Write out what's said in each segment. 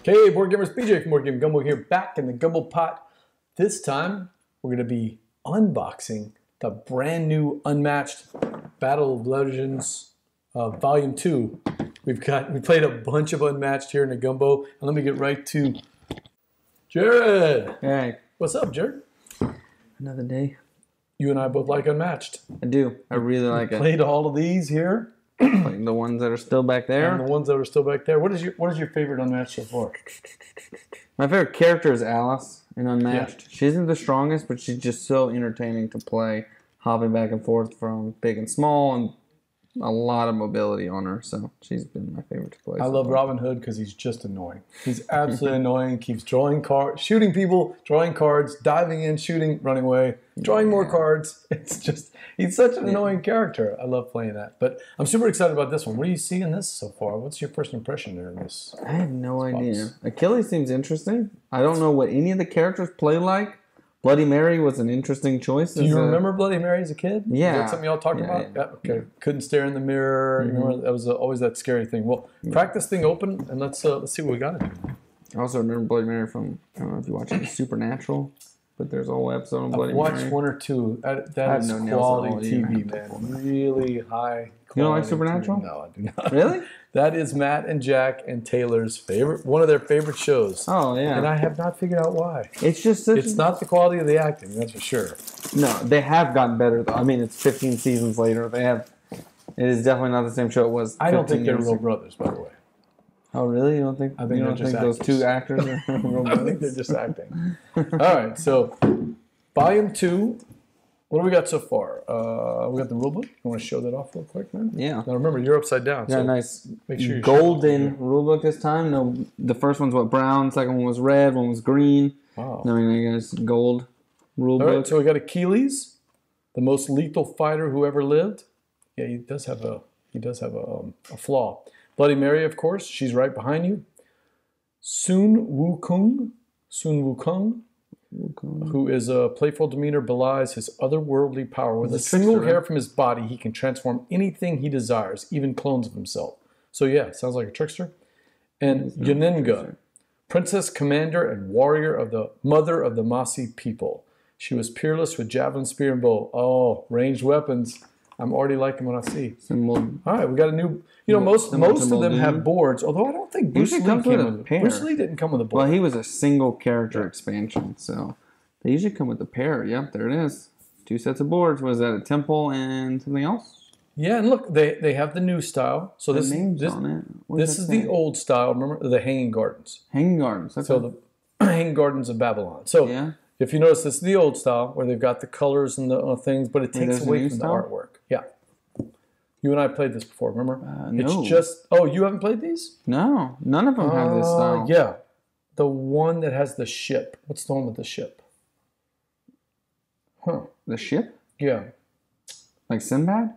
Hey, Board Gamers, BJ from Game Gumbo here, back in the Gumbo pot. This time, we're going to be unboxing the brand new Unmatched Battle of Legends Volume 2. We played a bunch of Unmatched here in the Gumbo, and let me get right to Jerod. Hey. What's up, Jerod? Another day. You and I both like Unmatched. I do. I really like it. Played all of these here. Like the ones that are still back there. And the ones that are still back there. What is your favorite Unmatched so far? My favorite character is Alice in Unmatched. Yeah. She isn't the strongest, but she's just so entertaining to play, hopping back and forth from big and small, and a lot of mobility on her. So she's been my favorite to play. I love Robin Hood because he's just annoying. He's absolutely annoying. Keeps drawing cards, shooting people, drawing cards, diving in, shooting, running away, drawing more cards. It's just, he's such an annoying character. I love playing that. But I'm super excited about this one. What do you see in this so far? What's your first impression there in this? I have no idea. Achilles seems interesting. I don't know what any of the characters play like. Bloody Mary was an interesting choice. Do you remember Bloody Mary as a kid? Yeah. Is that something y'all talked about? Yeah. Okay. Couldn't stare in the mirror. You know, that was always that scary thing. Well, crack this thing open and let's see what we got in here. I also remember Bloody Mary from, I don't know if you watch it, Supernatural, but there's a whole episode on Bloody Mary. I've watched one or two. That is quality TV, man. Really high quality. You don't like Supernatural? TV. No, I do not. Really? That is Matt and Jack and Taylor's favorite, one of their favorite shows. Oh, yeah. And I have not figured out why. It's just such It's not the quality of the acting, that's for sure. No, they have gotten better, though. I mean, it's 15 seasons later. It is definitely not the same show it was 15 I don't think they're years real ago. brothers, by the way. Oh, really? You don't think? I think those two actors are real brothers? I think they're just acting. All right, so Volume 2. What do we got so far? We got the rulebook. You want to show that off real quick, man? Yeah. Now remember, you're upside down. Yeah, so nice. Make sure you golden rulebook this time. No, the first one's brown. Second one was red. One was green. Wow. Now we got gold rulebook. All right, so we got Achilles, the most lethal fighter who ever lived. Yeah, he does have a flaw. Bloody Mary, of course, she's right behind you. Sun Wukong, who is a playful demeanor, belies his otherworldly power. With a single hair from his body, he can transform anything he desires, even clones of himself. So yeah, sounds like a trickster. And Yennenga, princess, commander, and warrior of the mother of the Masi people. She was peerless with javelin, spear, and bow. Oh, ranged weapons. I'm already liking what I see. All right, we got a new. You know, most of them have boards. Although I don't think Bruce Lee came with a pair. Bruce Lee didn't come with a board. Well, he was a single character expansion, so they usually come with a pair. Yep, there it is. 2 sets of boards. Was that a temple and something else? Yeah, and look, they have the new style. So this is the old style. Remember the Hanging Gardens. Hanging Gardens. That's so the Hanging Gardens of Babylon. So yeah. If you notice, this is the old style where they've got the colors and the things, but it takes away from the artwork. Yeah. You and I played this before, remember? No. It's just... Oh, you haven't played these? No. None of them have this style. Yeah. The one that has the ship. What's the one with the ship? Huh. The ship? Yeah. Like Sinbad?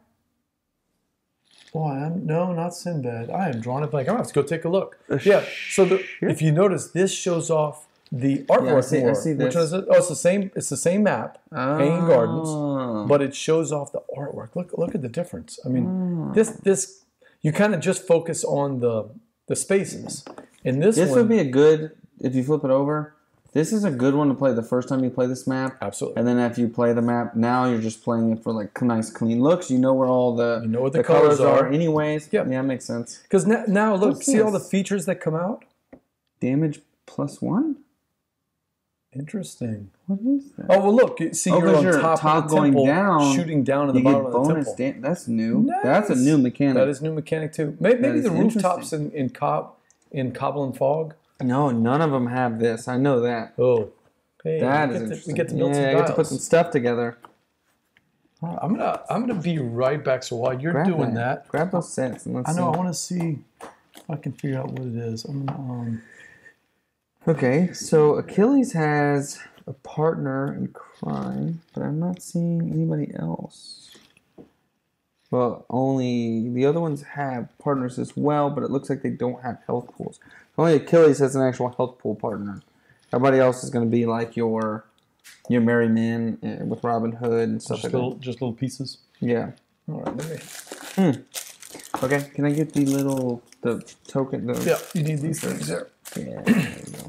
Oh, no, not Sinbad. I am drawing it blank. I'm going to have to go take a look. Yeah. So if you notice, this shows off the artwork more. I see this. Which one is it? Oh, it's the same. It's the same map, Hanging Gardens, but it shows off the artwork. Look at the difference. I mean, this you kind of just focus on the spaces. In this would be a good, if you flip it over. This is a good one to play the first time you play this map. Absolutely. And then after you play the map, now you're just playing it for like nice clean looks. You know where all the what the colors are anyways. Yeah, it makes sense. Because now look, see all the features that come out. Damage +1. Interesting. What is that? Oh, well, look. See, you're on top of the temple, down, shooting down to the bottom of the temple. That's new. Nice. That's a new mechanic. That is a new mechanic, too. Maybe the rooftops in Cobble and Fog. No, none of them have this. I know that. Oh. Hey, that is interesting. We get to build some I get to put some stuff together. I'm gonna be right back. So while you're doing that, grab those sets. And I want to see if I can figure out what it is. Okay, so Achilles has a partner in crime, but I'm not seeing anybody else. Well, only the other ones have partners as well, but it looks like they don't have health pools. Only Achilles has an actual health pool partner. Everybody else is going to be like your Merry Men with Robin Hood and stuff like that. Just little pieces? Yeah. All right, let me... Okay, can I get the token? Yeah, you need these things there. Yeah, there you go.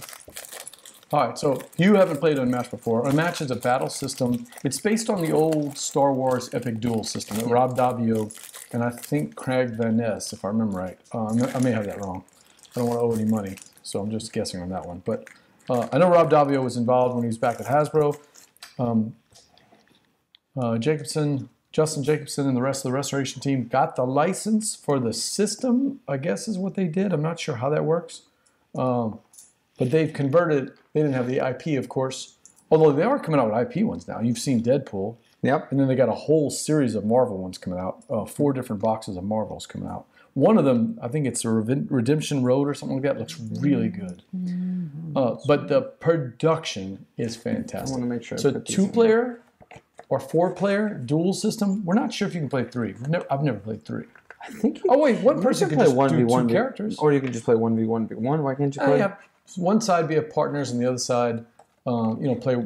All right, so you haven't played Unmatched before. Unmatched is a battle system. It's based on the old Star Wars Epic Duel system that Rob Daviau and I think Craig Van Ness, if I remember right. I may have that wrong. I don't want to owe any money, so I'm just guessing on that one. But I know Rob Daviau was involved when he was back at Hasbro. Justin Jacobson and the rest of the restoration team got the license for the system, I guess is what they did. I'm not sure how that works. But they've converted, they didn't have the IP, of course, although they are coming out with IP ones now. You've seen Deadpool. Yep. And then they got a whole series of Marvel ones coming out, 4 different boxes of Marvels coming out. One of them, I think it's a Redemption Road or something like that, looks really good. But the production is fantastic. I want to make sure. So 2-player or 4-player dual system, we're not sure if you can play 3. I've never played 3. I think oh, wait, one person can play just 1v1 do 2 characters. Or you can just play 1v1v1. Why can't you play? Yeah. One side be partners and the other side, play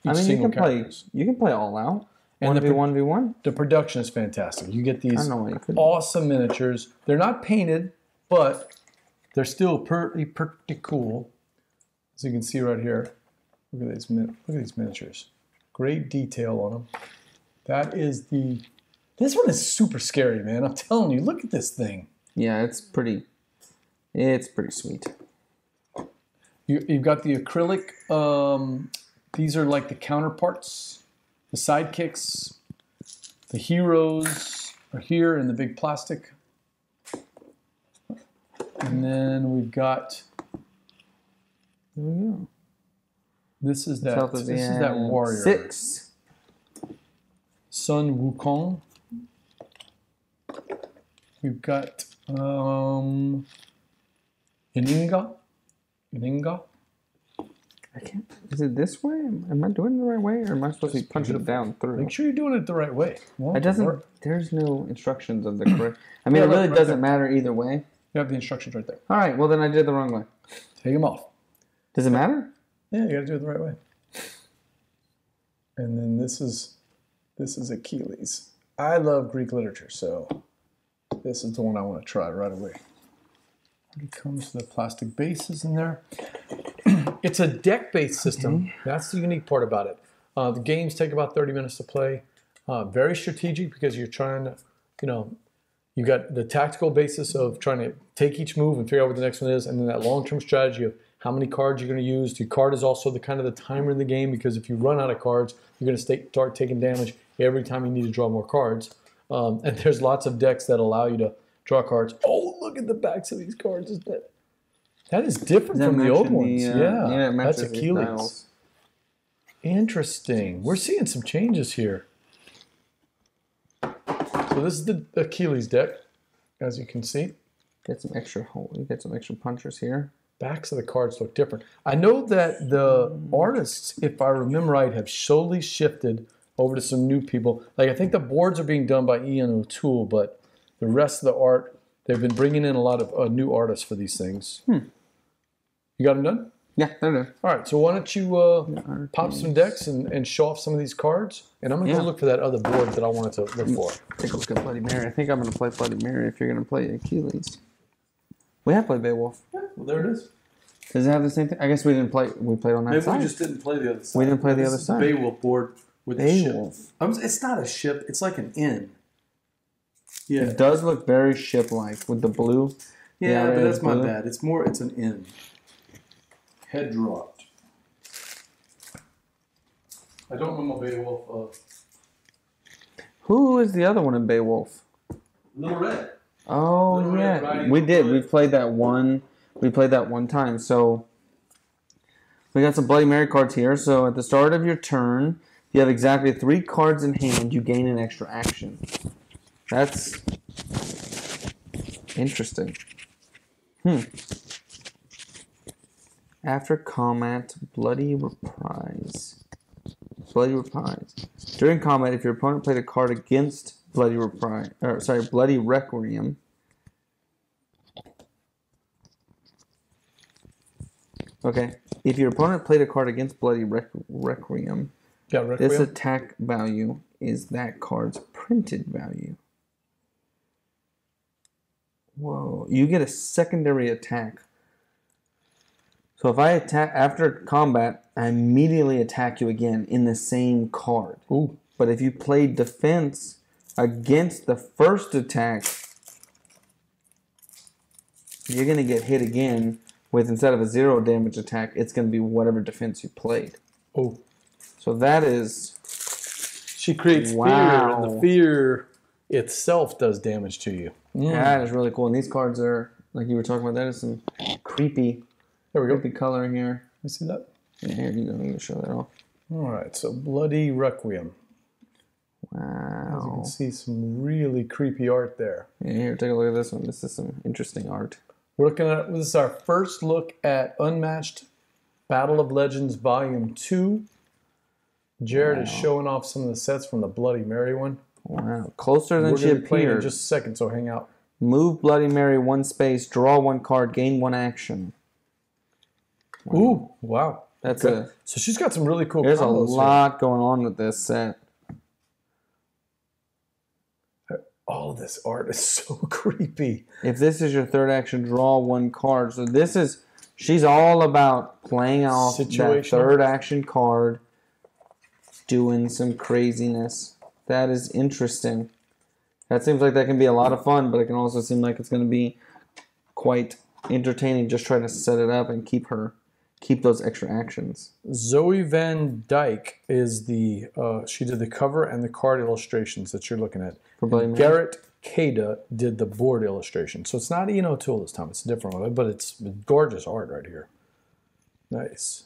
each single characters. You can play all out. And 1v1v1. The production is fantastic. You get these I don't know why you couldn't. awesome miniatures. They're not painted, but they're still pretty cool. As you can see right here, look at these miniatures. Great detail on them. That is this one is super scary, man. I'm telling you, look at this thing. Yeah, it's pretty sweet. You've got the acrylic. These are like the counterparts, the sidekicks. The heroes are here in the big plastic. And then we've got. There we go. This is that warrior. 6. Sun Wukong. We've got Yennenga. I can't. Is it this way? Am I doing it the right way, or am I supposed to be punching it down through? Make sure you're doing it the right way. It doesn't. There's no instructions of the correct. I mean, it really doesn't matter either way. You have the instructions right there. All right. Well, then I did it the wrong way. Take them off. Does it matter? Yeah, you got to do it the right way. And then this is Achilles. I love Greek literature, so this is the one I want to try right away. It comes to the plastic bases in there. It's a deck-based system. Okay. That's the unique part about it. The games take about 30 minutes to play. Very strategic because you're trying to, you got the tactical basis of trying to take each move and figure out what the next one is, and then that long-term strategy of how many cards you're going to use. The card is also the timer in the game, because if you run out of cards, you're going to start taking damage every time you need to draw more cards. And there's lots of decks that allow you to draw cards. Oh, look at the backs of these cards. That is different from the old ones. Yeah, that's Achilles. Interesting. We're seeing some changes here. So this is the Achilles deck, as you can see. Get some extra punchers here. Backs of the cards look different. I know that the artists, if I remember right, have slowly shifted over to some new people. Like, I think the boards are being done by Ian O'Toole, but the rest of the art, they've been bringing in a lot of new artists for these things. You got them done? Yeah, they're done. All right, so why don't you pop some decks and show off some of these cards? And I'm going to go look for that other board that I wanted to look for. Take a look at Bloody Mary. I think I'm going to play Bloody Mary if you're going to play Achilles. We have played Beowulf. Yeah, well, there it is. Does it have the same thing? I guess we didn't play. We played on that side. Maybe we just didn't play the other side. We didn't play the other side. This is the Beowulf board with the ship. It's not a ship. It's like an inn. Yeah. It does look very ship-like with the blue. Yeah, but that's my bad. It's an inn. Head dropped. I don't know my Beowulf. Who is the other one in Beowulf? Little Red. Oh, Little yeah. Red we did. We played that one. We played that one time. So we got some Bloody Mary cards here. So at the start of your turn, you have exactly 3 cards in hand. You gain an extra action. That's interesting. After combat, Bloody Reprise. Bloody Reprise. During combat, if your opponent played a card against Bloody Reprise, Bloody Requiem. Okay. If your opponent played a card against Bloody Requiem, this attack value is that card's printed value. Whoa. You get a secondary attack So if I attack after combat, I immediately attack you again in the same card. Ooh. But if you play defense against the first attack, you're going to get hit again with, instead of a 0 damage attack, it's going to be whatever defense you played. Oh. So that is... She creates fear, and the fear itself does damage to you. That is really cool. And these cards are, like you were talking about, that is some creepy, creepy color here. You see that? Yeah, here you go. I'm going to show that off. All right, so Bloody Requiem. Wow. As you can see, some really creepy art there. Yeah, here, take a look at this one. This is some interesting art. We're looking at, this is our first look at Unmatched Battle of Legends Volume 2. Jerod is showing off some of the sets from the Bloody Mary one. Wow, closer than she appeared. Playing in just a second, so hang out. Move Bloody Mary 1 space, draw 1 card, gain 1 action. Wow. Ooh, wow. That's so she's got some really cool There's a lot here. going on with this set. All of this art is so creepy. If this is your third action, draw 1 card. So this is, she's all about playing off that third action card, doing some craziness. That is interesting. That seems like that can be a lot of fun, but it can also seem like it's going to be quite entertaining just trying to set it up and keep those extra actions. Zoe Van Dyke is the, she did the cover and the card illustrations that you're looking at. Garrett Cada did the board illustration. So it's not Ian O'Toole this time. It's a different one, but it's gorgeous art right here. Nice.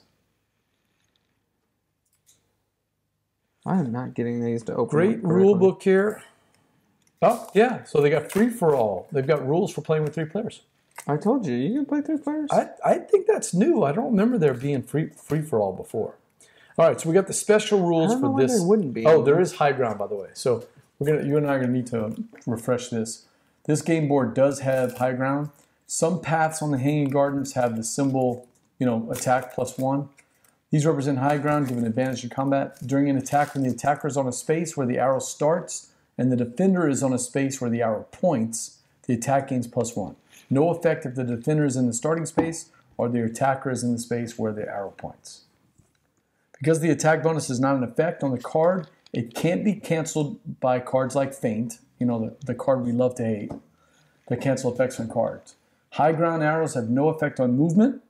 I am not getting these to open. Great rule book here. Oh, yeah. So they got free-for-all. They've got rules for playing with 3 players. I told you. You can play 3 players? I think that's new. I don't remember there being free-for-all before. All right, so we got the special rules for this. There wouldn't be. Oh, there is high ground, by the way. So you and I are going to need to refresh this. This game board does have high ground. Some paths on the Hanging Gardens have the symbol, attack +1. These represent high ground, giving advantage in combat. During an attack, when the attacker is on a space where the arrow starts and the defender is on a space where the arrow points, the attack gains +1. No effect if the defender is in the starting space or the attacker is in the space where the arrow points. Because the attack bonus is not an effect on the card, it can't be canceled by cards like Feint, the card we love to hate, that cancel effects on cards. High ground arrows have no effect on movement.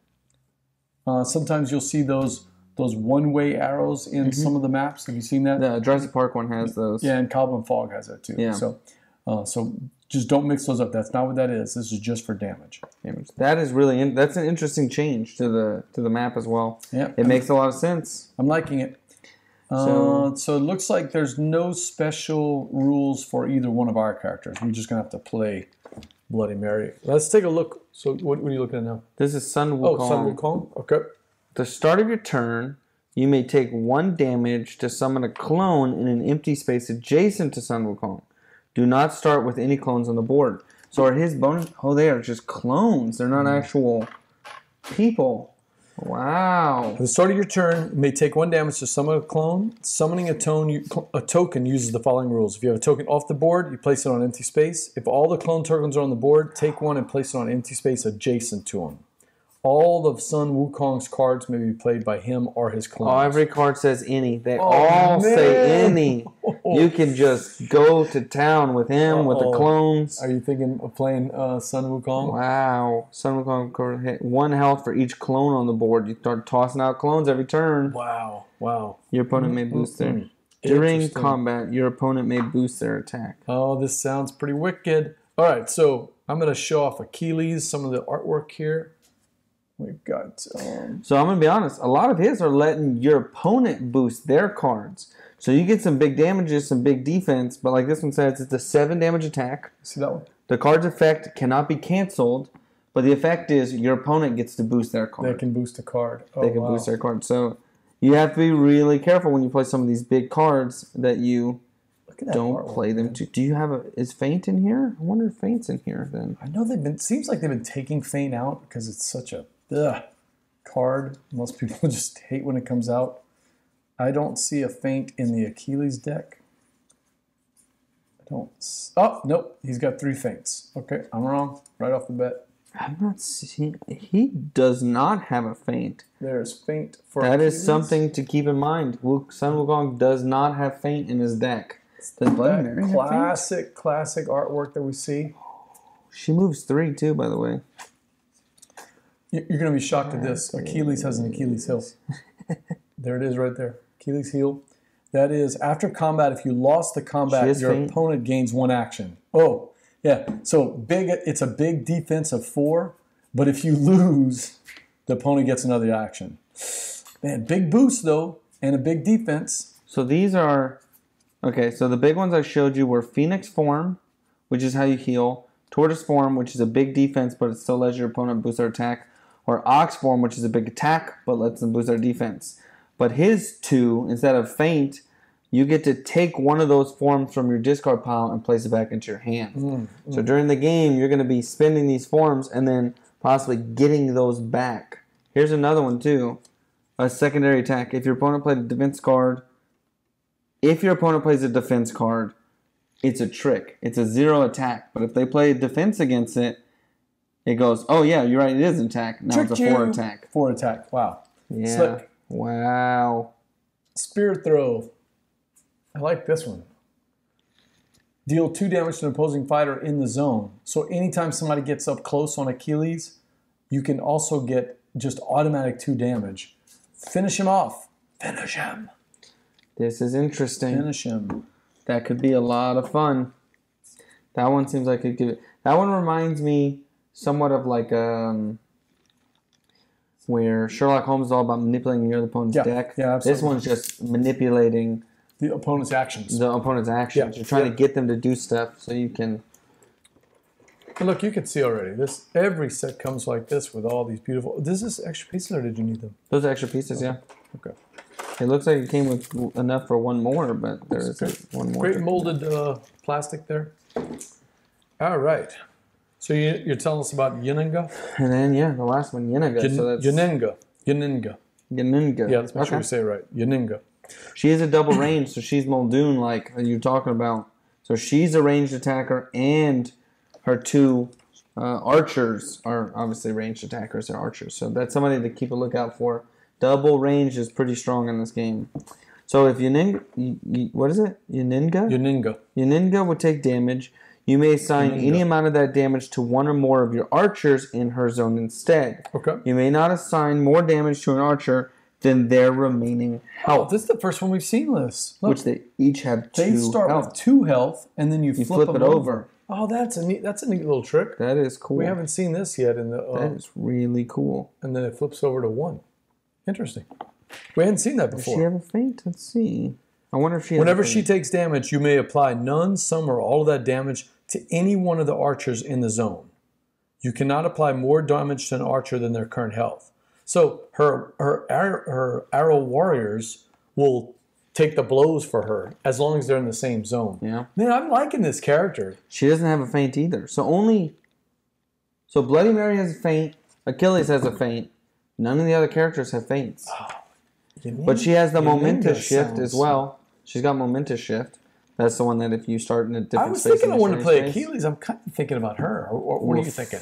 Sometimes you'll see those one-way arrows in some of the maps. Have you seen that? The Jurassic Park one has those. Yeah, and Goblin Fog has that too. Yeah. So just don't mix those up. That's not what that is. This is just for damage. That is really that's an interesting change to the map as well. Yeah, it makes a lot of sense. I'm liking it. So it looks like there's no special rules for either one of our characters. We're just gonna have to play Bloody Mary. Let's take a look. So what are you looking at now? This is Sun Wukong. Oh, Sun Wukong. Okay. At the start of your turn, you may take 1 damage to summon a clone in an empty space adjacent to Sun Wukong. Do not start with any clones on the board. So are his bonus? Oh, they are just clones. They're not actual people. Wow. At the start of your turn, you may take 1 damage to summon a clone. Summoning a token uses the following rules. If you have a token off the board, you place it on empty space. If all the clone tokens are on the board, take 1 and place it on empty space adjacent to him. All of Sun Wukong's cards may be played by him or his clones. Oh, every card says any. They all say any. You can just go to town with him, with the clones. Are you thinking of playing Sun Wukong? Wow. Sun Wukong hit 1 health for each clone on the board. You start tossing out clones every turn. Wow. Wow. Your opponent may boost their... During combat, your opponent may boost their attack. Oh, this sounds pretty wicked. All right, so I'm going to show off Achilles, some of the artwork here. We've got... So I'm going to be honest. A lot of his are letting your opponent boost their cards. So you get some big damages, some big defense. But like this one says, it's a 7 damage attack. See that one? The card's effect cannot be canceled. But the effect is your opponent gets to boost their card. They can boost a card. Oh, they can boost their card. So you have to be really careful when you play some of these big cards that you don't play them to. Do you have is Feint in here? I wonder if Feint's in here then. I know seems like they've been taking Feint out because it's such a card. Most people just hate when it comes out. I don't see a Feint in the Achilles deck. Oh, nope. He's got 3 Feints. Okay, I'm wrong. Right off the bat. I'm not seeing. He does not have a feint. There's feint for That Achilles. is something to keep in mind. Sun Wukong does not have feint in his deck. Does Bloody Mary have feint? Classic artwork that we see. She moves 3 too, by the way. You're going to be shocked at this. Achilles has an Achilles heel. There it is right there. Achilles heel. That is, after combat, if you lost the combat, your opponent gains 1 action. Oh, yeah. So it's a big defense of 4, but if you lose, the opponent gets another action. Man, big boost, though, and a big defense. So these are... Okay, so the big ones I showed you were Phoenix Form, which is how you heal. Tortoise Form, which is a big defense, but it still lets your opponent boost their attack. Or Ox Form, which is a big attack, but lets them boost their defense. But his 2, instead of feint, you get to take one of those forms from your discard pile and place it back into your hand. So during the game, you're going to be spending these forms and then possibly getting those back. Here's another one, too. A secondary attack. If your opponent played a defense card, it's a trick. It's a 0 attack. But if they play defense against it, it goes, oh yeah, you're right, it is an attack. Now it's a 4 attack. 4 attack. Wow. Yeah. Slick. Wow. Spear throw. I like this one. Deal 2 damage to an opposing fighter in the zone. So anytime somebody gets up close on Achilles, you can also get just automatic 2 damage. Finish him off. Finish him. This is interesting. Finish him. That could be a lot of fun. That one seems like it could. That one reminds me somewhat of like where Sherlock Holmes is all about manipulating your opponent's deck. Yeah, absolutely. This one's just manipulating the opponent's actions. The opponent's actions. You're trying to get them to do stuff so you can. And look, you can see already. Every set comes like this with all these beautiful. This is extra pieces, or did you need them? Those are extra pieces, yeah. Okay. It looks like it came with enough for one more, but there is one more. Great molded plastic there. All right. So you're telling us about Yennenga? And then, the last one, Yennenga. Yennenga. Yeah, let's make sure we say it right. Yennenga. She is a double range, so she's Muldoon like you're talking about. So she's a ranged attacker, and her 2 archers are obviously ranged attackers. They're archers. So that's somebody to keep a lookout for. Double range is pretty strong in this game. So if Yennenga, what is it? Yennenga would take damage. You may assign any amount of that damage to 1 or more of your archers in her zone instead. Okay. You may not assign more damage to an archer than their remaining health. Oh, this is the first one we've seen this. Look, which they each have 2 They start with 2 health, and then you flip it over. Oh, that's a neat little trick. That is cool. We haven't seen this yet in the. That is really cool. And then it flips over to 1. Interesting. We hadn't seen that before. Does she have a feint? Let's see. I wonder if she. Whenever she takes damage, you may apply none, some, or all of that damage to any one of the archers in the zone. You cannot apply more damage to an archer than their current health. So her arrow warriors will take the blows for her as long as they're in the same zone. Yeah. Man, I'm liking this character. She doesn't have a feint either. So Bloody Mary has a feint. Achilles has a feint. None of the other characters have feints. Oh, but she has the momentous shift as well. She's got momentous shift. That's the one that if you start in a different space. I was thinking I wanted to play Achilles. I'm kind of thinking about her. What are you thinking?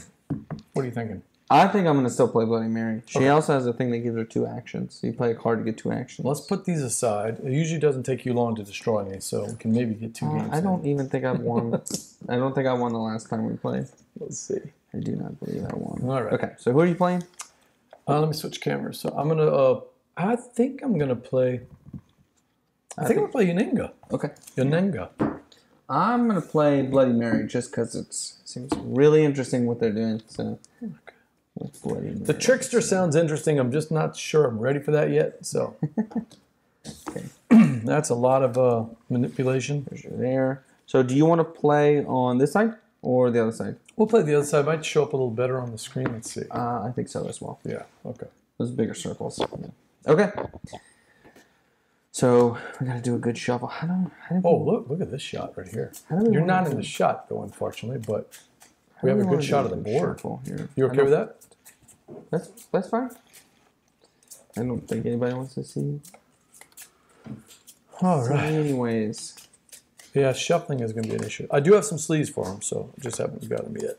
What are you thinking? I think I'm going to still play Bloody Mary. She also has a thing that gives her 2 actions. So you play a card to get 2 actions. Let's put these aside. It usually doesn't take you long to destroy me, so we can maybe get 2 games. I don't even think I've won. I don't think I won the last time we played. Let's see. I do not believe I won. All right. Okay, so who are you playing? Let me switch cameras. So I'm going to... I think I'm going to play... I think I'm going to play Yennenga. Okay. Yennenga. I'm going to play Bloody Mary just because it seems really interesting what they're doing. So, Bloody Mary. The trickster sounds interesting. I'm just not sure I'm ready for that yet. So, okay. That's a lot of manipulation. There. So, do you want to play on this side or the other side? We'll play the other side. It might show up a little better on the screen. Let's see. I think so as well. Yeah. Okay. Those bigger circles. Yeah. Okay. So we got to do a good shuffle. Look at this shot right here. You're not in the shot though, unfortunately, but we have a good shot of the board. Here. You okay with that? That's fine. I don't think anybody wants to see. All right. Anyways. Yeah, shuffling is going to be an issue. I do have some sleeves for him, so I just haven't got them yet.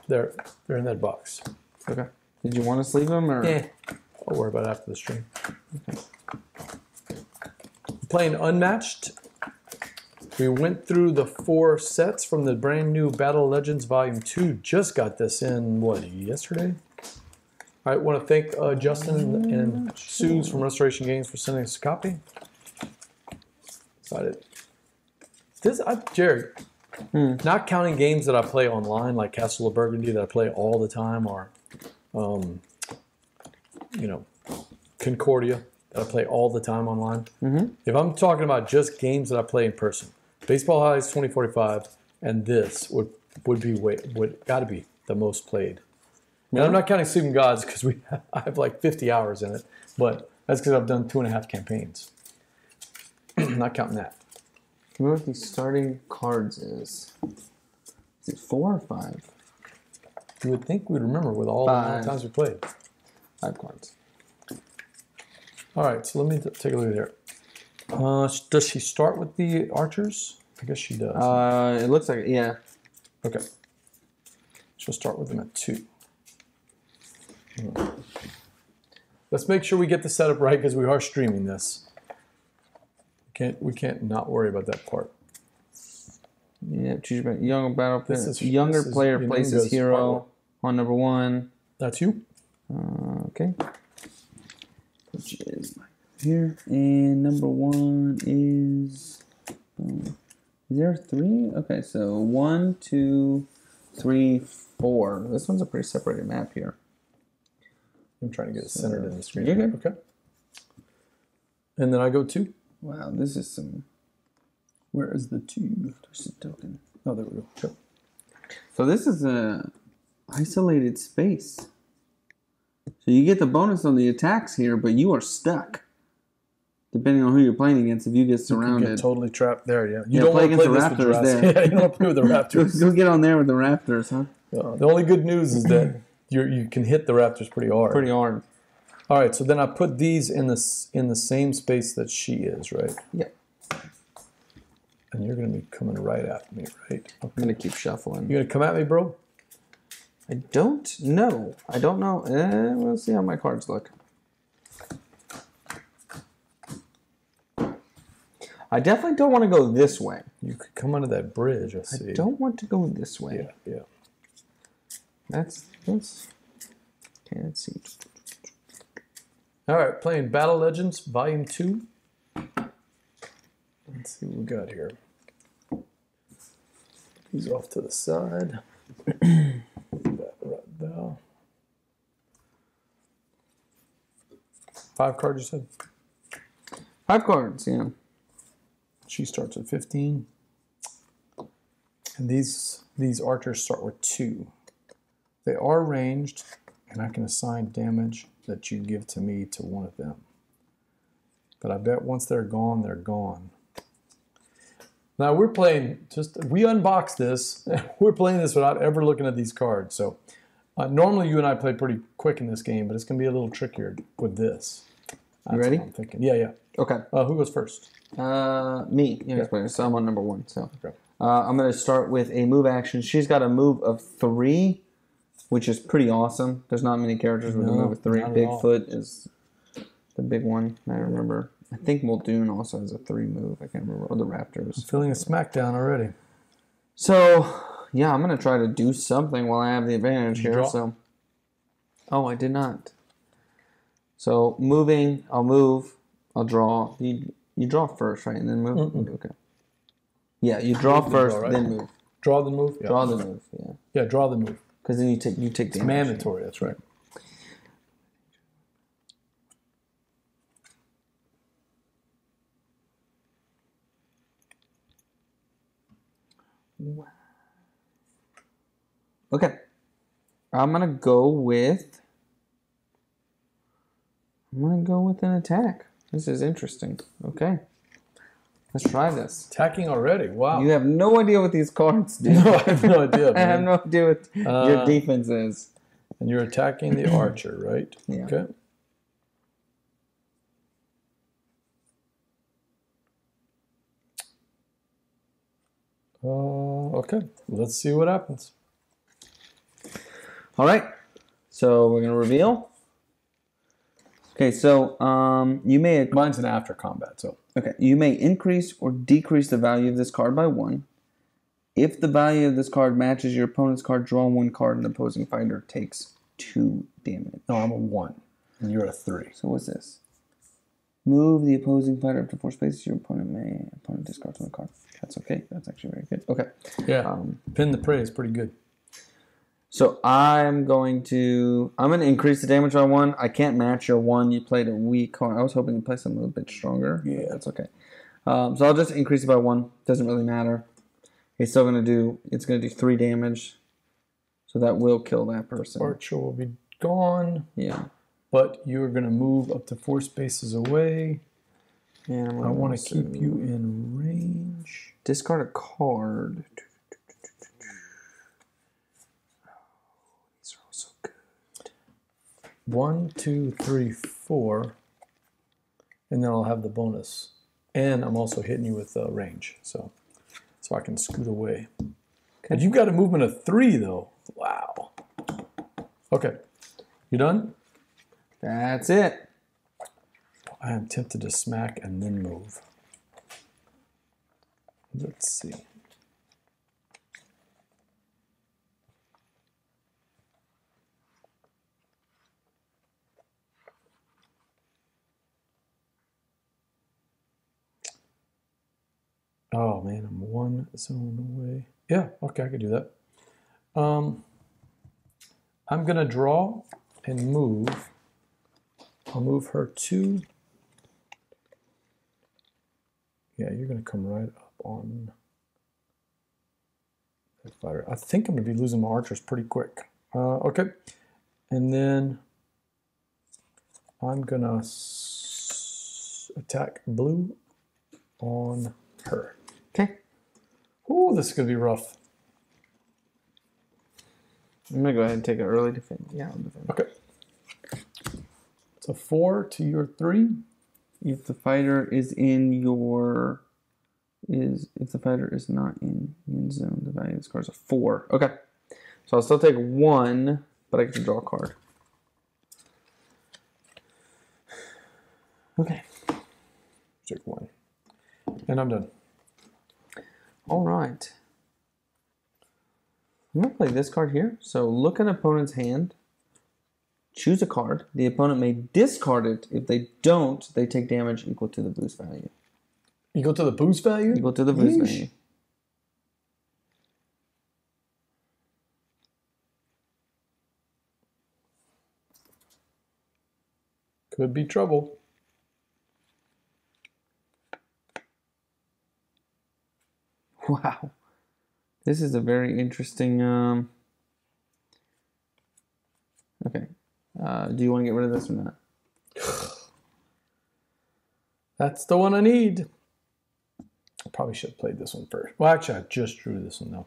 they're in that box. Okay. Did you want to sleeve them or? Yeah. I'll worry about it after the stream. Okay. Playing Unmatched. We went through the 4 sets from the brand new Battle Legends Volume 2. Just got this in, what, yesterday? All right, want to thank Justin and Suze from Restoration Games for sending us a copy. Excited. Jared, not counting games that I play online, like Castle of Burgundy that I play all the time, or, you know, Concordia that I play all the time online. If I'm talking about just games that I play in person, Baseball Highs 2045 and this would got to be the most played. And I'm not counting Sleeping Gods because I have like 50 hours in it, but that's because I've done 2.5 campaigns. Not counting that. I wonder what these starting cards is. Is it 4 or 5? You would think we'd remember with all the times we played. 5 cards. All right, so let me take a look here. Does she start with the archers? I guess she does. It looks like it, yeah. Okay. She'll start with them at 2. Let's make sure we get the setup right because we are streaming this. We can't not worry about that part. Yeah, choose your young battle player. Younger player places hero on number 1. That's you. Okay. Which is here, and number 1 is there 3? Okay, so 1, 2, 3, 4. This one's a pretty separated map here. I'm trying to get it centered in the screen. You're good. Okay. And then I go 2. Wow, this is some. Where is the 2? There's a token. Oh, there we go. Sure. So this is a isolated space. So you get the bonus on the attacks here, but you are stuck. Depending on who you're playing against, if you get surrounded. You get totally trapped there, yeah. You don't play against the Raptors there. Yeah, you don't want to play with the Raptors. Go get on there with the Raptors, huh? The only good news is that you can hit the Raptors pretty hard. Pretty hard. All right, so then I put these in the same space that she is, right? Yep. And you're going to be coming right at me, right? Okay. I'm going to keep shuffling. You going to come at me, bro? I don't know. I don't know. We'll see how my cards look. I definitely don't want to go this way. You could come under that bridge, I see. I don't want to go this way. Yeah. That's okay, let's see. All right, playing Battle Legends Volume 2. Let's see what we got here. These off to the side. That right there. 5 cards, you said? 5 cards, yeah. She starts at 15. And these archers start with 2. They are ranged, and I can assign damage that you give to me to one of them. But I bet once they're gone, they're gone. Now we're playing, we unboxed this. We're playing this without ever looking at these cards. So normally you and I play pretty quick in this game, but it's going to be a little trickier with this. You ready? I'm thinking. Yeah. Okay. Who goes first? Me. Yeah. So I'm on number 1. So okay. I'm going to start with a move action. She's got a move of 3, which is pretty awesome. There's not many characters with a move of 3. Bigfoot is the big one. I remember. I think Muldoon also has a 3 move. I can't remember. Or the Raptors. I'm feeling a smackdown already. So, yeah, I'm going to try to do something while I have the advantage here. Draw? So, oh, I did not. So, moving, I'll move, I'll draw. You draw first, right? And then move? Okay. Yeah, you draw first, right? Then move. Draw the move? Yeah. Draw the move, yeah. Yeah, draw the move. Because then you take the It's mandatory, that's right. Wow. Okay. I'm going to go with an attack. This is interesting. Okay. Let's try this. Attacking already. Wow. You have no idea what these cards do. No, I have no idea, man. I have no idea what your defense is. And you're attacking the archer, right? Yeah. Okay. Okay. Let's see what happens. All right. So we're gonna reveal. Okay, so you may. Mine's an after combat, so. Okay, you may increase or decrease the value of this card by 1. If the value of this card matches your opponent's card, draw 1 card, and the opposing fighter takes 2 damage. No, I'm a 1, and you're a 3. So what's this? Move the opposing fighter up to 4 spaces. Your opponent discards 1 card. That's okay. That's actually very good. Okay. Yeah. Pin the prey is pretty good. So I'm going to increase the damage by 1. I can't match your 1. You played a weak card. I was hoping to play something a little bit stronger. Yeah, that's okay. So I'll just increase it by 1. Doesn't really matter. It's still gonna do 3 damage. So that will kill that person. Archer will be gone. Yeah. But you're gonna move up to 4 spaces away. And I want to keep you in range. Discard a card. These are all so good. 1, 2, 3, 4. And then I'll have the bonus. And I'm also hitting you with range. So I can scoot away. Okay. But you've got a movement of 3, though. Wow. Okay. You done? That's it. I am tempted to smack and then move. Let's see. Oh man, I'm 1 zone away. Yeah, okay, I could do that. I'm gonna draw and move. I'll move her to. Yeah, you're gonna come right up on that fighter. I think I'm gonna be losing my archers pretty quick. Okay, and then I'm gonna attack blue on her. Okay. Ooh, this is gonna be rough. I'm gonna go ahead and take an early defense. Yeah, I'll defend. Okay. It's a 4 to your 3. If the fighter is in your if the fighter is not in zone, the value of this card is a 4. Okay. So I'll still take 1, but I get to draw a card. Okay. Take 1. And I'm done. All right. I'm going to play this card here. So look at an opponent's hand. Choose a card. The opponent may discard it. If they don't, they take damage equal to the boost value. Equal to the boost value? Equal to the boost value. Could be trouble. Wow. This is a very interesting... Okay. Do you want to get rid of this or not? That's the one I need. I probably should have played this one first. Well, actually, I just drew this one, though.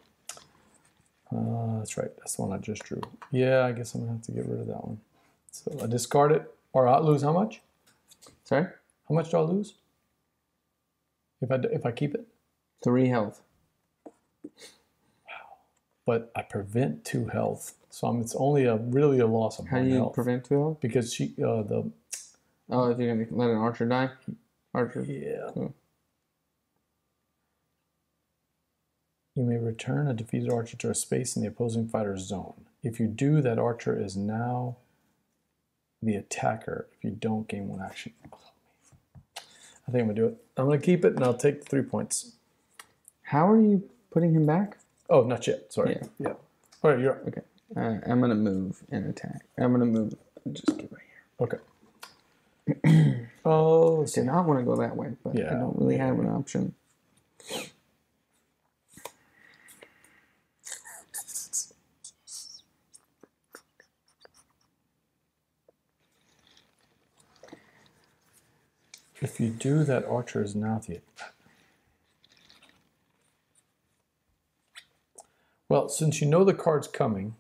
That's right. That's the one I just drew. Yeah, I guess I'm going to have to get rid of that one. So I discard it. Or I'll lose how much? Sorry? How much do I lose? If I keep it? 3 health. Wow. But I prevent 2 health. So it's only really a loss of 1 health. How do you prevent 2 health? Because she, Oh, if you're going to let an archer die? Archer? Yeah. Cool. You may return a defeated archer to a space in the opposing fighter's zone. If you do, that archer is now the attacker. If you don't, gain 1 action. I think I'm going to do it. I'm going to keep it, and I'll take the 3 points. How are you putting him back? Oh, not yet. Sorry. Yeah. All right, you're up. Okay. I'm going to move and attack. I'm going to move and just get right here. Okay. Oh, I did not want to go that way, but I don't really have an option. If you do, that archer is now the... Well, since you know the card's coming,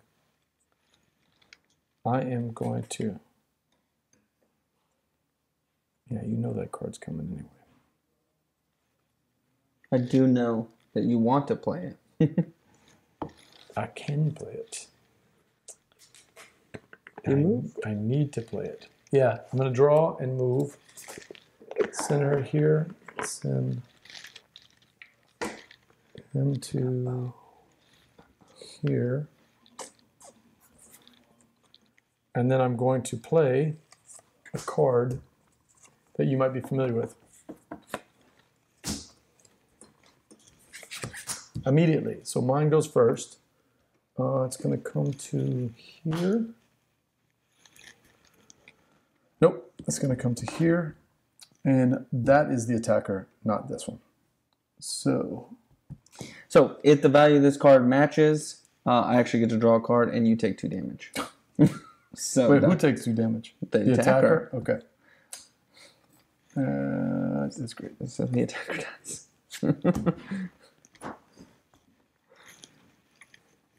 I am going to... Yeah, you know that card's coming anyway. I do know that you want to play it. I can play it. You move? I need to play it. Yeah, I'm going to draw and move. Send her here. Send him to here. And then I'm going to play a card that you might be familiar with. Immediately. So mine goes first. It's going to come to here. Nope, it's going to come to here. And that is the attacker, not this one. So if the value of this card matches, I actually get to draw a card and you take 2 damage. So wait, who takes 2 damage? The attacker. Okay. That's great. So the attacker does.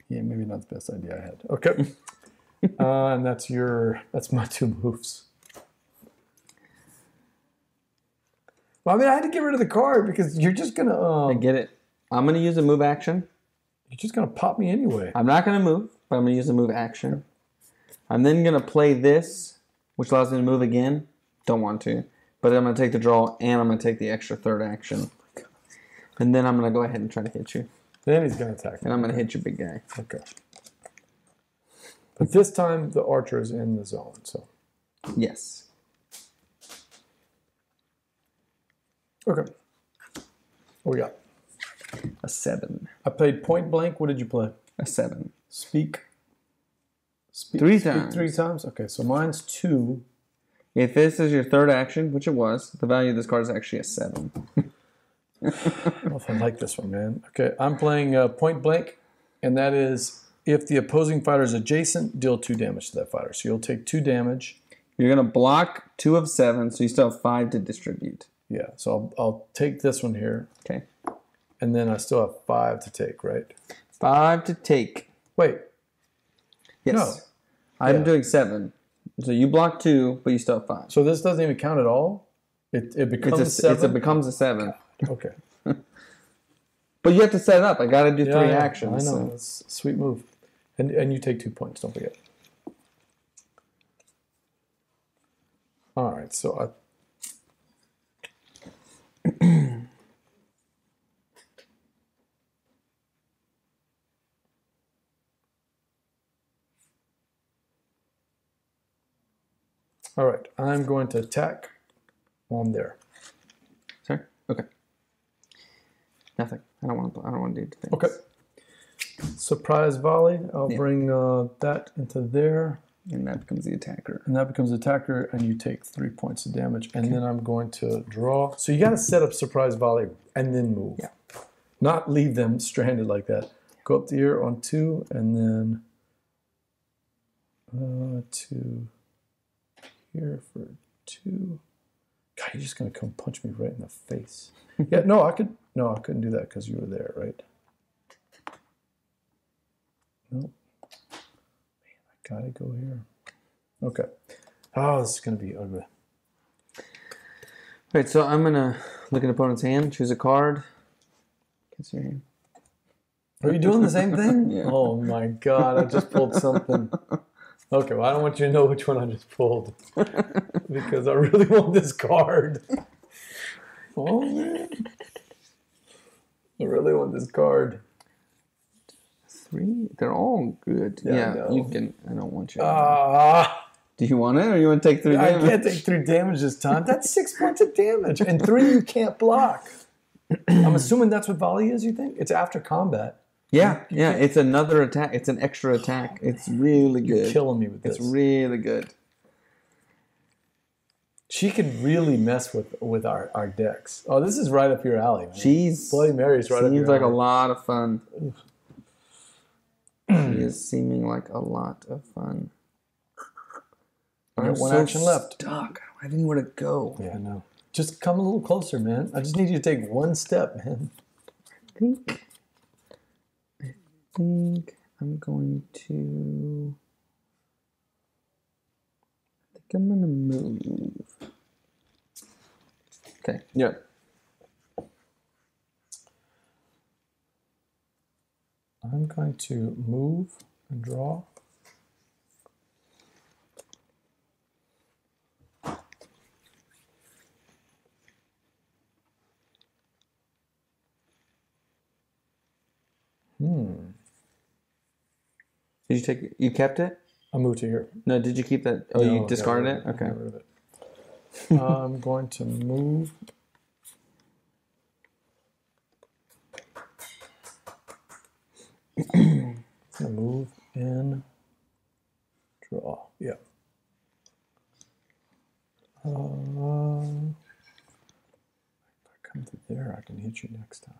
Yeah, maybe not the best idea I had. Okay. And that's my 2 moves. Well, I mean, I had to get rid of the card because you're just going to... I get it. I'm going to use a move action. You're just going to pop me anyway. I'm not going to move, but I'm going to use a move action. I'm then going to play this, which allows me to move again. Don't want to. But I'm going to take the draw, and I'm going to take the extra 3rd action. And then I'm going to go ahead and try to hit you. Then he's going to attack me. And I'm going to hit you, big guy. Okay. But this time, the archer is in the zone, so... Yes. Okay. What we got? A 7. I played point blank. What did you play? A 7. Speak 3 times. 3 times? Okay, so mine's 2. If this is your 3rd action, which it was, the value of this card is actually a 7. I don't know if I like this one, man. Okay, I'm playing point blank, and that is if the opposing fighter is adjacent, deal 2 damage to that fighter. So you'll take 2 damage. You're going to block 2 of 7, so you still have 5 to distribute. Yeah, so I'll take this one here. Okay. And then I still have 5 to take, right? 5 to take. Wait. Yes. No. I'm doing 7. So you block 2, but you still have 5. So this doesn't even count at all? It becomes 7? It becomes a 7. Okay. But you have to set it up. I got to do 3 I actions. know. So. That's a sweet move. And you take 2 points, don't forget. All right, so all right, I'm going to attack on there. Sorry? Okay. Nothing. I don't want to do things. Okay. Surprise volley. I'll bring that into there. And that becomes the attacker. And that becomes the attacker, and you take 3 points of damage. And then I'm going to draw. So you got to set up surprise volley and then move. Yeah. Not leave them stranded like that. Go up to here on 2, and then to here for 2. God, you're just gonna come punch me right in the face. Yeah, no, I couldn't do that because you were there, right? Nope. Man, I gotta go here. Okay. Oh, this is gonna be ugly. Right, so I'm gonna look at an opponent's hand, choose a card. Kiss your hand. Are you doing the same thing? Yeah. Oh my God, I just pulled something. Okay, well, I don't want you to know which one I just pulled because I really want this card. Oh man, I really want this card. 3? They're all good. Yeah, you can. I don't want you. Do you want it, or you want to take 3 damage? I can't take 3 damage this time. That's 6 points of damage, and 3 you can't block. I'm assuming that's what volley is. You think it's after combat? Yeah, it's another attack. It's an extra attack. It's really good. You're killing me with this. It's really good. She could really mess with our decks. Oh, this is right up your alley, man. Bloody Mary's right up your alley. Seems like a lot of fun. She is seeming like a lot of fun. I got 1 action left. Stuck. I don't have anywhere to go. Yeah, I know. Just come a little closer, man. I just need you to take 1 step, man. I think I'm going to... I'm going to move. Okay. Yeah. I'm going to move and draw. Did you take it? You kept it? I moved to here. No, did you keep that? Oh, No, you discarded it? Okay. Got rid of it. I'm going to move. I'm going to move in. Draw. Yeah. If I come to there, I can hit you next time.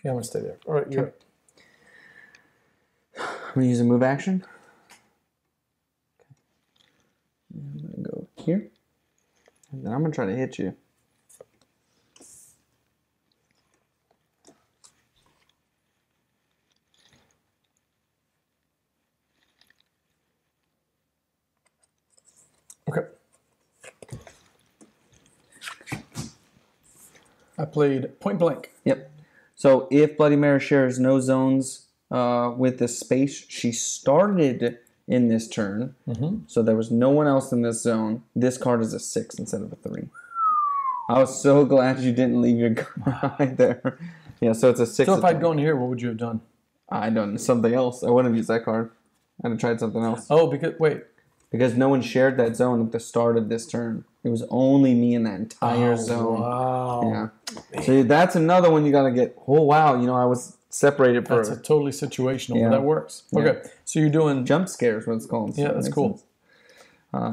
Yeah, I'm going to stay there. All right, you're up. I'm going to use a move action. I'm going to go here. And then I'm going to try to hit you. Okay. I played point blank. Yep. So if Bloody Mary shares no zones with this space, she started in this turn. So there was no one else in this zone. This card is a 6 instead of a 3. I was so glad you didn't leave your card there. Yeah, so it's a 6. So if I'd gone here, what would you have done? I'd done something else. I wouldn't have used that card. I'd have tried something else. Oh, because no one shared that zone at the start of this turn. It was only me in that entire zone. Wow. Yeah. So that's another one you got to get. Oh, wow. You know, I was separated for... That's a totally situational, Yeah. but that works. Yeah. Okay. So you're doing... Jump scares, what it's called. Yeah, that's cool.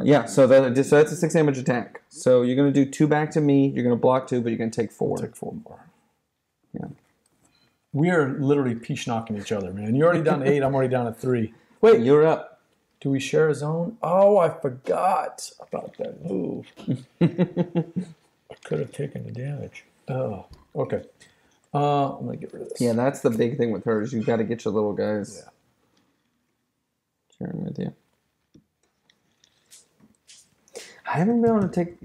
Yeah, so that's a 6 damage attack. So you're going to do 2 back to me. You're going to block 2, but you're going to take 4. Take 4 more. Yeah. We are literally peach-knocking each other, man. You're already down to 8. I'm already down to 3. Wait, you're up. Do we share a zone? Oh, I forgot about that move. I could have taken the damage. Oh, okay. I'm going to get rid of this. Yeah, that's the big thing with her is you've got to get your little guys. Yeah. Sharing with you. I haven't been able to take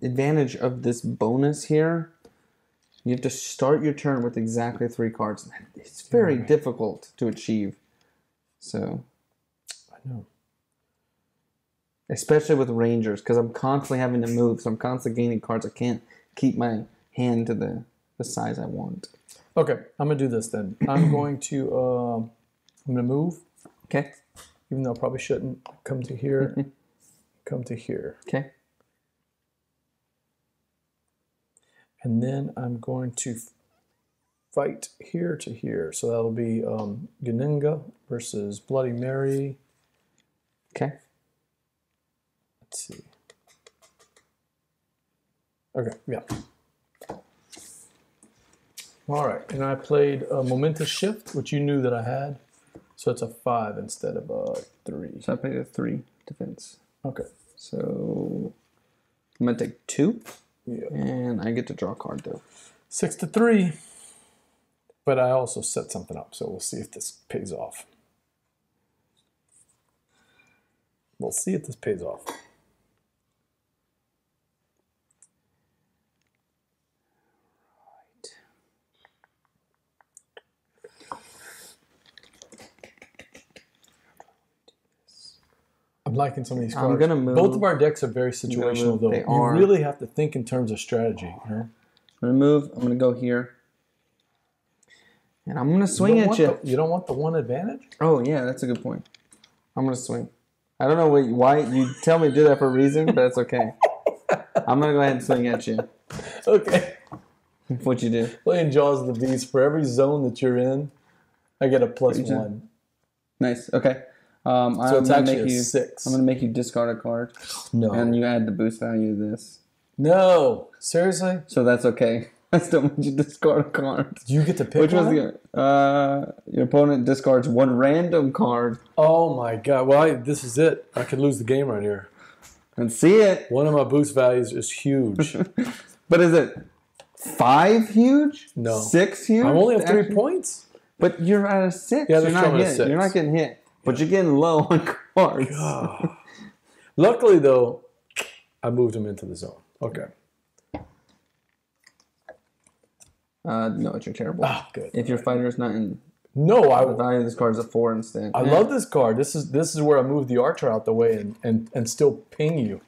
advantage of this bonus here. You have to start your turn with exactly 3 cards. It's very difficult to achieve. So... No. Especially with Rangers, because I'm constantly having to move, so I'm constantly gaining cards. I can't keep my hand to the size I want. Okay, I'm going to do this then. I'm going to move. Okay. Even though I probably shouldn't. Come to here. Come to here. Okay. And then I'm going to fight here to here. So that'll be Yennenga versus Bloody Mary. Okay. Let's see. Okay, yeah. All right, and I played a Momentous Shift, which you knew that I had. So it's a 5 instead of a 3. So I played a 3 defense. Okay. So I'm going to take 2. Yeah. And I get to draw a card, though. 6 to 3. But I also set something up, so we'll see if this pays off. We'll see if this pays off. I'm liking some of these cards. I'm gonna move. Both of our decks are very situational, though. They You are. really have to think in terms of strategy. You know? I'm going to move. I'm going to go here. And I'm going to swing at you. You don't want the one advantage? Oh, yeah, that's a good point. I'm going to swing. I don't know why you tell me to do that for a reason, but it's okay. I'm going to go ahead and swing at you. Okay. What you do? Playing Jaws of the Beast, for every zone that you're in, I get a +1. Nice. Okay. So it's actually a 6. I'm going to make you discard a card. No. And you add the boost value to this. No. Seriously? So that's okay. I still want you to discard a card. Do you get to pick one? Your opponent discards 1 random card. Oh my god. Well, this is it. I could lose the game right here. And see it. One of my boost values is huge. But is it 5 huge? No. 6 huge? I'm only at 3 points. But you're at a 6. Yeah, you're not hit. 6. You're not getting hit. But you're getting low on cards. Luckily, though, I moved him into the zone. Okay. No, you're terrible. Ah, good. If your fighter is not in... No, the value of this card is a 4 instead. I love this card. This is where I move the archer out the way and still ping you.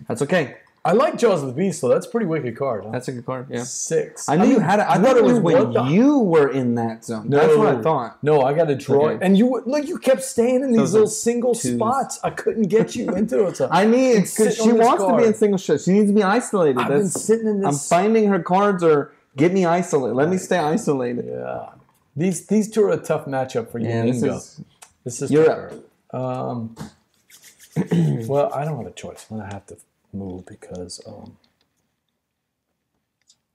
That's okay. I like Jaws of the Beast, so that's a pretty wicked card. Huh? That's a good card, yeah. 6. I knew you had it. I thought it was when you were in that zone. No, that's what I thought. No, I got to draw it. And you kept staying in these little single twos. spots. I couldn't get you into it. So I need, because she wants to be in single shot. She needs to be isolated. I've been sitting in this. I'm finding her cards or get me isolated. Let me stay isolated. Yeah. These two are a tough matchup for you. Yeah, this is you're up. Well, I don't have a choice. I'm gonna have to move because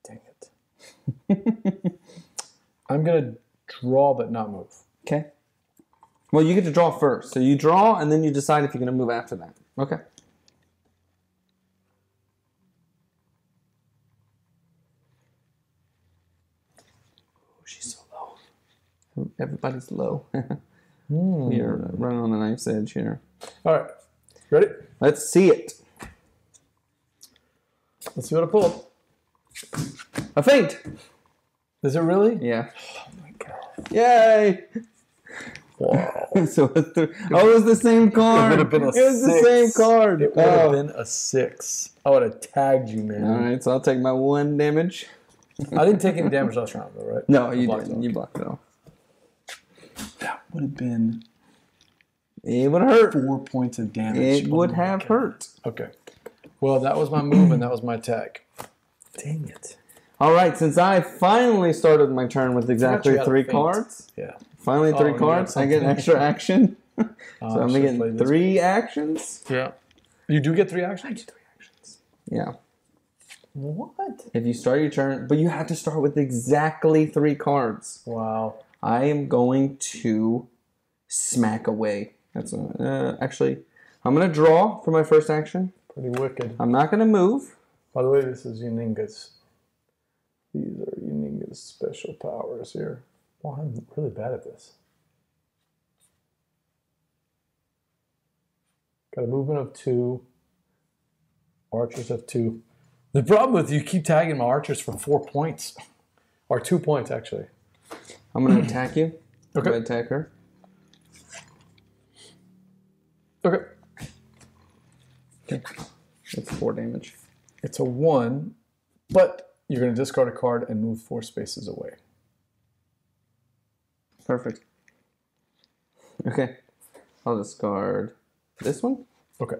dang it. I'm gonna draw but not move. Okay. Well, you get to draw first. So you draw and then you decide if you're gonna move after that. Okay. She's so low. Everybody's low. We are running on the knife's edge here. All right. Ready? Let's see it. Let's see what I pull. A feint. Is it really? Yeah. Oh my god. Yay! Wow. So it was the same card. It would have been a 6. It was the same card. It would have been a 6. I would have tagged you, man. All right, so I'll take my 1 damage. I didn't take any damage last round, though, right? No, you didn't. You blocked it off. That would have been... It would hurt. 4 points of damage. It would have hurt. Okay. Well, that was my move and that was my tag. Dang it. All right, since I finally started my turn with exactly 3 cards. Yeah. Finally 3 cards. I get an extra action. So I'm getting 3 actions. Yeah. You do get 3 actions? I get 3 actions. Yeah. What? If you start your turn, but you have to start with exactly 3 cards. Wow. I am going to smack away. That's actually, I'm going to draw for my first action. Pretty wicked. I'm not going to move. By the way, this is Yennenga's. These are Yennenga's special powers here. Well, I'm really bad at this. Got a movement of 2. Archers of 2. The problem with you keep tagging my archers for 4 points. Or 2 points, actually. I'm going to attack you. Okay. I'm going to attack her. Okay. Okay. It's 4 damage. It's a 1, but you're going to discard a card and move 4 spaces away. Perfect. Okay. I'll discard this one. Okay.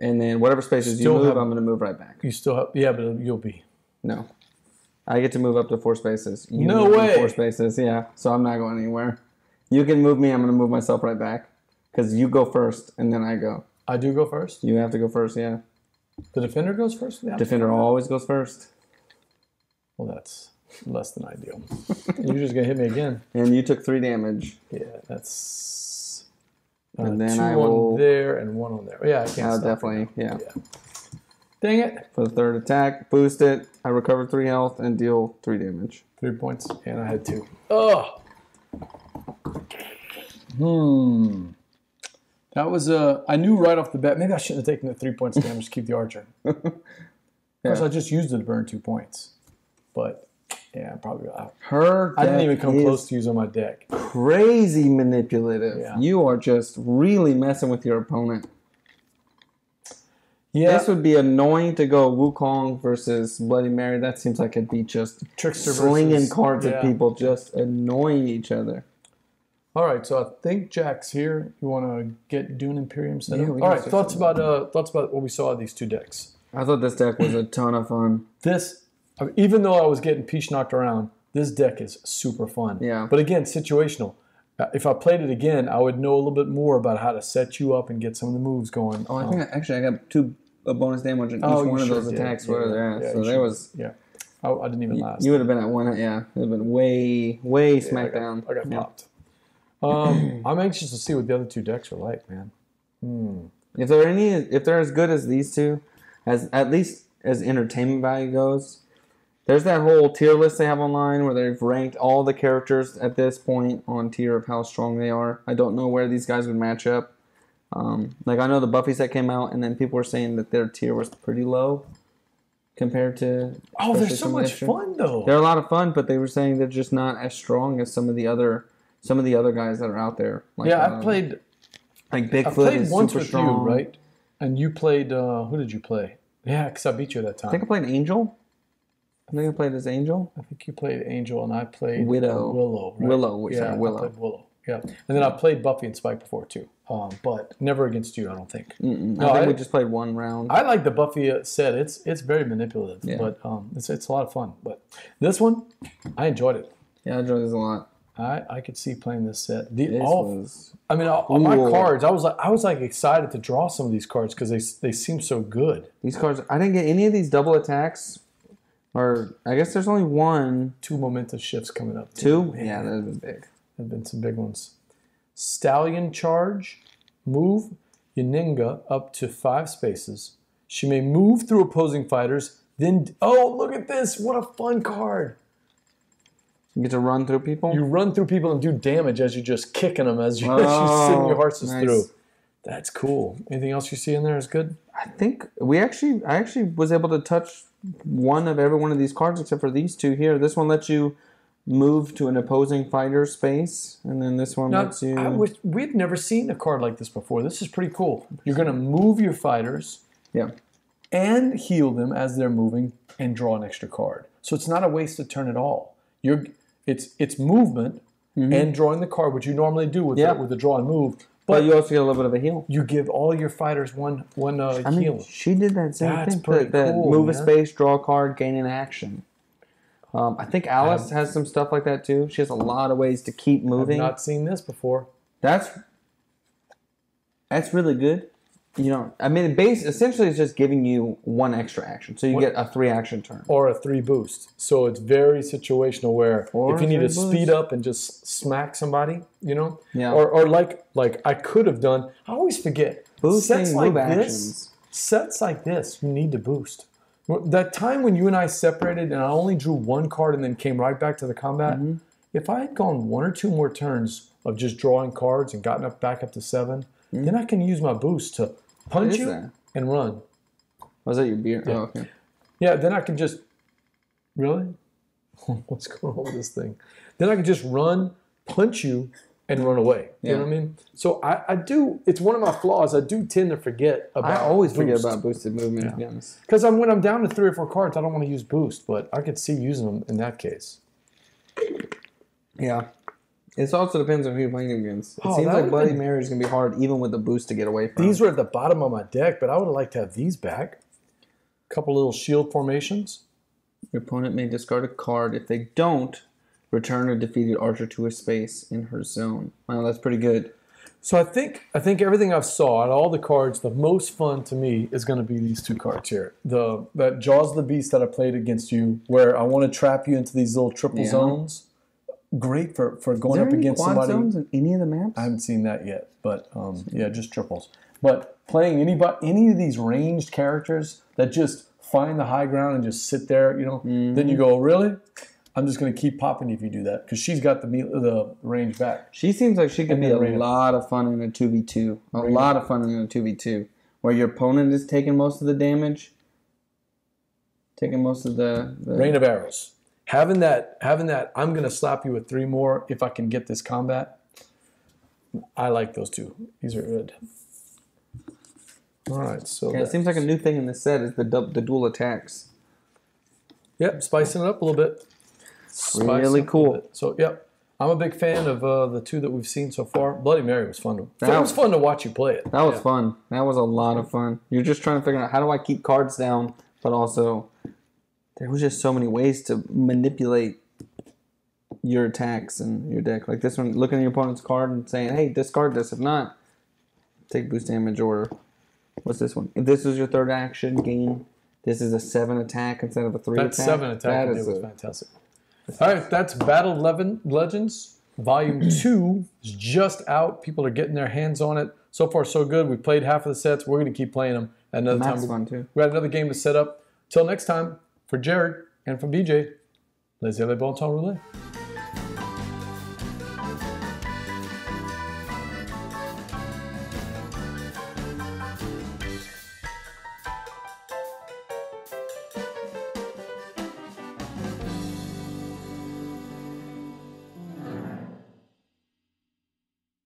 And then whatever spaces you move, I'm going to move right back. You still have... Yeah, but you'll be... No. I get to move up to 4 spaces. You no move way! 4 spaces, yeah. So I'm not going anywhere. You can move me, I'm going to move myself right back. Because you go first, and then I go. I do go first? You have to go first, yeah. The defender goes first? Yeah. Defender always goes first. Well, that's less than ideal. You're just going to hit me again. And you took 3 damage. Yeah, that's... and then 2 I will... on there and 1 on there. Yeah, I can't stop definitely, yeah. Dang it. For the 3rd attack, boost it. I recover 3 health and deal 3 damage. 3 points, and I had 2. Oh! That was I knew right off the bat, maybe I shouldn't have taken the 3 points damage to keep the archer. Of course, I just used it to burn 2 points. But, yeah, probably. I didn't even come close to using my deck. Crazy manipulative. Yeah. You are just really messing with your opponent. Yeah. This would be annoying to go Wukong versus Bloody Mary. That seems like it'd be just Trickster slinging cards at people, just annoying each other. All right, so I think Jack's here. You want to get Dune Imperium set up? Yeah, all right, thoughts about what we saw of these 2 decks. I thought this deck was a ton of fun. Even though I was getting peach knocked around, this deck is super fun. Yeah. But again, situational. If I played it again, I would know a little bit more about how to set you up and get some of the moves going. Oh, I think I got 2 bonus damage on each one of those attacks. So there was... Yeah. I didn't even last. You would have been at 1, yeah. It would have been way smack down. I got popped. I'm anxious to see what the other 2 decks are like, man. If they're as good as these 2, at least as entertainment value goes, there's that whole tier list they have online where they've ranked all the characters at this point on tier of how strong they are. I don't know where these guys would match up. Like I know the Buffy set came out, and then people were saying that their tier was pretty low. compared to. Oh, they're so much fun though. They're a lot of fun, but they were saying they're just not as strong as some of the other guys that are out there. Like, I played. Like Bigfoot. I played is once super with strong. you, right? And you played. Who did you play? Yeah, because I beat you that time. I think I played Angel. I think I played as Angel. I think you played Angel, and I played Willow. Right? Willow. Yeah, Willow. I played Willow. Yeah, and then I played Buffy and Spike before too, but never against you. I don't think. No, I think we just played one round. I like the Buffy set. It's very manipulative, but it's a lot of fun. But this one, I enjoyed it. Yeah, I enjoyed this a lot. I could see playing this set. All my cards, I was like excited to draw some of these cards because they seem so good. These cards, I didn't get any of these double attacks. Or I guess there's only one. 2 momentous shifts coming up. Two? Yeah, that was big. There've been some big ones. Stallion charge, move Yennenga up to 5 spaces. She may move through opposing fighters. Then, oh, look at this! What a fun card! You get to run through people. You run through people and do damage as you're just kicking them as you sing your horses through. That's cool. Anything else you see in there is good? I think I actually was able to touch one of every one of these cards except for these two here. This one lets you move to an opposing fighter's space, and then this one lets you... We've never seen a card like this before. This is pretty cool. You're going to move your fighters and heal them as they're moving and draw an extra card. So it's not a wasted turn at all. It's movement and drawing the card, which you normally do with the draw and move. But you also get a little bit of a heal. You give all your fighters one heal. She did that same thing. That's pretty cool, move a space, draw a card, gain an action. I think Alice has some stuff like that too. She has a lot of ways to keep moving. I've not seen this before. That's really good. You know, I mean, essentially it's just giving you one extra action. So you get a 3-action turn. Or a 3 boost. So it's very situational where if you need to speed up and just smack somebody, you know? Yeah. Or like I could have done, I always forget. Boosting sets like move this, sets like this, you need to boost. That time when you and I separated and I only drew 1 card and then came right back to the combat, if I had gone 1 or 2 more turns of just drawing cards and gotten back up to 7, then I can use my boost to punch you and run. Was that your beer? Yeah. Oh, okay. Yeah, then I can just... Really? What's going on with this thing? Then I can just run, punch you, and run away. You know what I mean? So I do... It's one of my flaws. I do tend to forget about I always forget about boosted movement, to be honest. Because when I'm down to 3 or 4 cards, I don't want to use boost, but I could see using them in that case. Yeah. It also depends on who you're playing against. It seems like Bloody Mary is going to be hard, even with the boost, to get away from. These were at the bottom of my deck, but I would have liked to have these back. A couple little shield formations. Your opponent may discard a card. If they don't, return a defeated archer to a space in her zone. Wow, that's pretty good. So I think everything I've saw out of all the cards, the most fun to me is going to be these 2 cards here. That Jaws of the Beast that I played against you, where I want to trap you into these little triple zones. Great for going up against somebody. Zones in any of the maps? I haven't seen that yet, but yeah, just triples. But playing any of these ranged characters that just find the high ground and just sit there, you know, then you go, really? I'm just going to keep popping if you do that because she's got the range back. She seems like she could be a lot of fun in a 2v2. A lot of fun in a 2v2 where your opponent is taking most of the damage, taking most of the rain of arrows. Having that, I'm going to slap you with 3 more if I can get this combat. I like those 2. These are good. All right, so it seems like a new thing in this set is the dual attacks. Yep, spicing it up a little bit. Really cool. So, yep, I'm a big fan of the 2 that we've seen so far. Bloody Mary was fun. It was fun to watch you play it. That was fun. That was a lot of fun. You're just trying to figure out how do I keep cards down, but also... There was just so many ways to manipulate your attacks and your deck. Like this one, looking at your opponent's card and saying, hey, discard this. If not, take boost damage. Or what's this one? If this is your 3rd action, gain. This is a 7 attack instead of a 3 attack. That 7 attack was fantastic. All right, that's Battle 11 Legends. Volume 2 is just out. People are getting their hands on it. So far, so good. We played half of the sets. We're going to keep playing them. Another time. That's fun, too. We got another game to set up. Till next time. For Jerod and for BJ, les allez bon temps roulé.